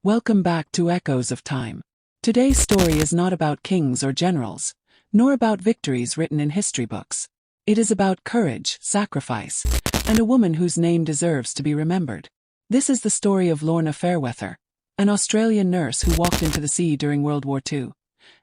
Welcome back to Echoes of Time. Today's story is not about kings or generals, nor about victories written in history books. It is about courage, sacrifice, and a woman whose name deserves to be remembered. This is the story of Lorna Fairweather, an Australian nurse who walked into the sea during World War II,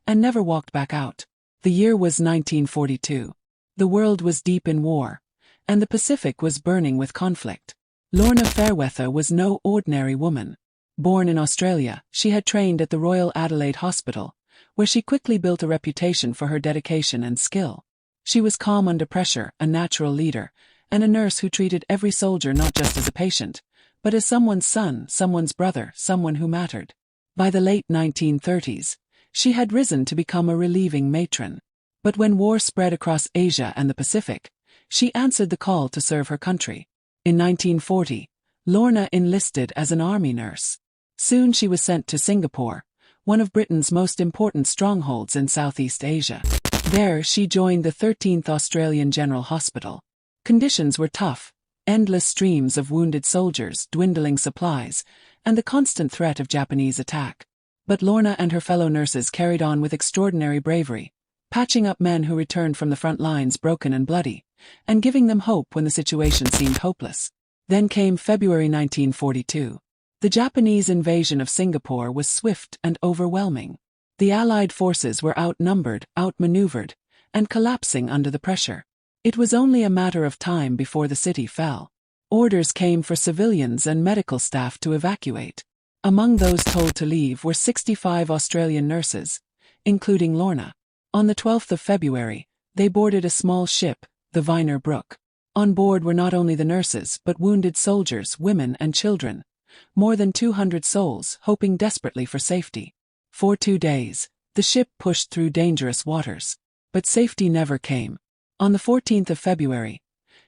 and never walked back out. The year was 1942. The world was deep in war, and the Pacific was burning with conflict. Lorna Fairweather was no ordinary woman. Born in Australia, she had trained at the Royal Adelaide Hospital, where she quickly built a reputation for her dedication and skill. She was calm under pressure, a natural leader, and a nurse who treated every soldier not just as a patient, but as someone's son, someone's brother, someone who mattered. By the late 1930s, she had risen to become a relieving matron. But when war spread across Asia and the Pacific, she answered the call to serve her country. In 1940, Lorna enlisted as an army nurse. Soon she was sent to Singapore, one of Britain's most important strongholds in Southeast Asia. There she joined the 13th Australian General Hospital. Conditions were tough, endless streams of wounded soldiers, dwindling supplies, and the constant threat of Japanese attack. But Lorna and her fellow nurses carried on with extraordinary bravery, patching up men who returned from the front lines broken and bloody, and giving them hope when the situation seemed hopeless. Then came February 1942. The Japanese invasion of Singapore was swift and overwhelming. The Allied forces were outnumbered, outmaneuvered, and collapsing under the pressure. It was only a matter of time before the city fell. Orders came for civilians and medical staff to evacuate. Among those told to leave were 65 Australian nurses, including Lorna. On the 12th of February, they boarded a small ship, the Vyner Brooke. On board were not only the nurses but wounded soldiers, women and children. More than 200 souls, hoping desperately for safety. For 2 days, the ship pushed through dangerous waters. But safety never came. On the 14th of February,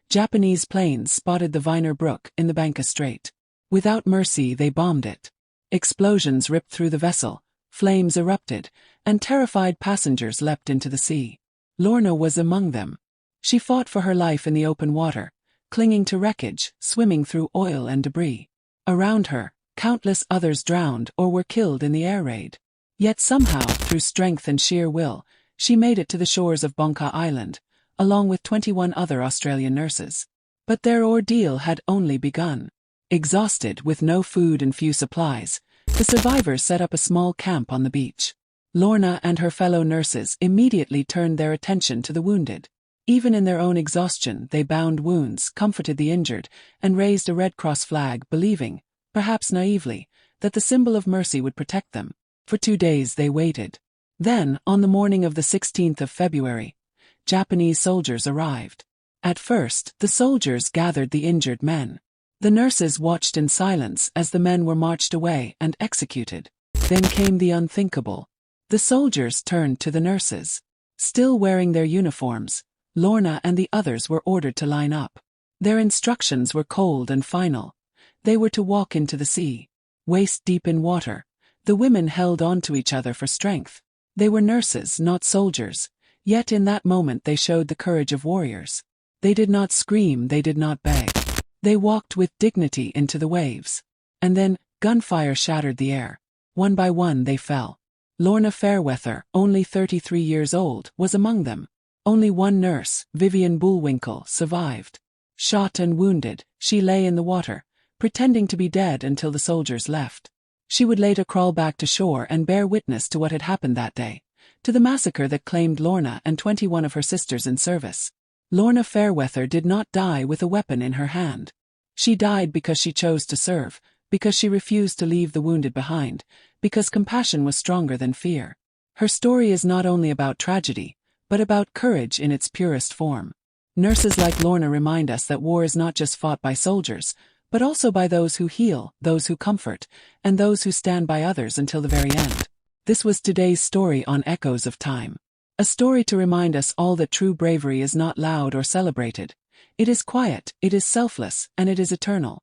Japanese planes spotted the Vyner Brooke in the Banka Strait. Without mercy they bombed it. Explosions ripped through the vessel, flames erupted, and terrified passengers leapt into the sea. Lorna was among them. She fought for her life in the open water, clinging to wreckage, swimming through oil and debris. Around her, countless others drowned or were killed in the air raid. Yet somehow, through strength and sheer will, she made it to the shores of Banka Island, along with 21 other Australian nurses. But their ordeal had only begun. Exhausted, with no food and few supplies, the survivors set up a small camp on the beach. Lorna and her fellow nurses immediately turned their attention to the wounded. Even in their own exhaustion, they bound wounds, comforted the injured, and raised a Red Cross flag, believing, perhaps naively, that the symbol of mercy would protect them. For 2 days they waited. Then, on the morning of the 16th of February, Japanese soldiers arrived. At first, the soldiers gathered the injured men. The nurses watched in silence as the men were marched away and executed. Then came the unthinkable. The soldiers turned to the nurses. Still wearing their uniforms, Lorna and the others were ordered to line up. Their instructions were cold and final. They were to walk into the sea. Waist deep in water, the women held on to each other for strength. They were nurses, not soldiers, yet in that moment they showed the courage of warriors. They did not scream, they did not beg. They walked with dignity into the waves. And then, gunfire shattered the air. One by one they fell. Lorna Fairweather, only 33 years old, was among them. Only one nurse, Vivian Bullwinkle, survived. Shot and wounded, she lay in the water, pretending to be dead until the soldiers left. She would later crawl back to shore and bear witness to what had happened that day, to the massacre that claimed Lorna and 21 of her sisters in service. Lorna Fairweather did not die with a weapon in her hand. She died because she chose to serve, because she refused to leave the wounded behind, because compassion was stronger than fear. Her story is not only about tragedy, but about courage in its purest form. Nurses like Lorna remind us that war is not just fought by soldiers, but also by those who heal, those who comfort, and those who stand by others until the very end. This was today's story on Echoes of Time. A story to remind us all that true bravery is not loud or celebrated. It is quiet, it is selfless, and it is eternal.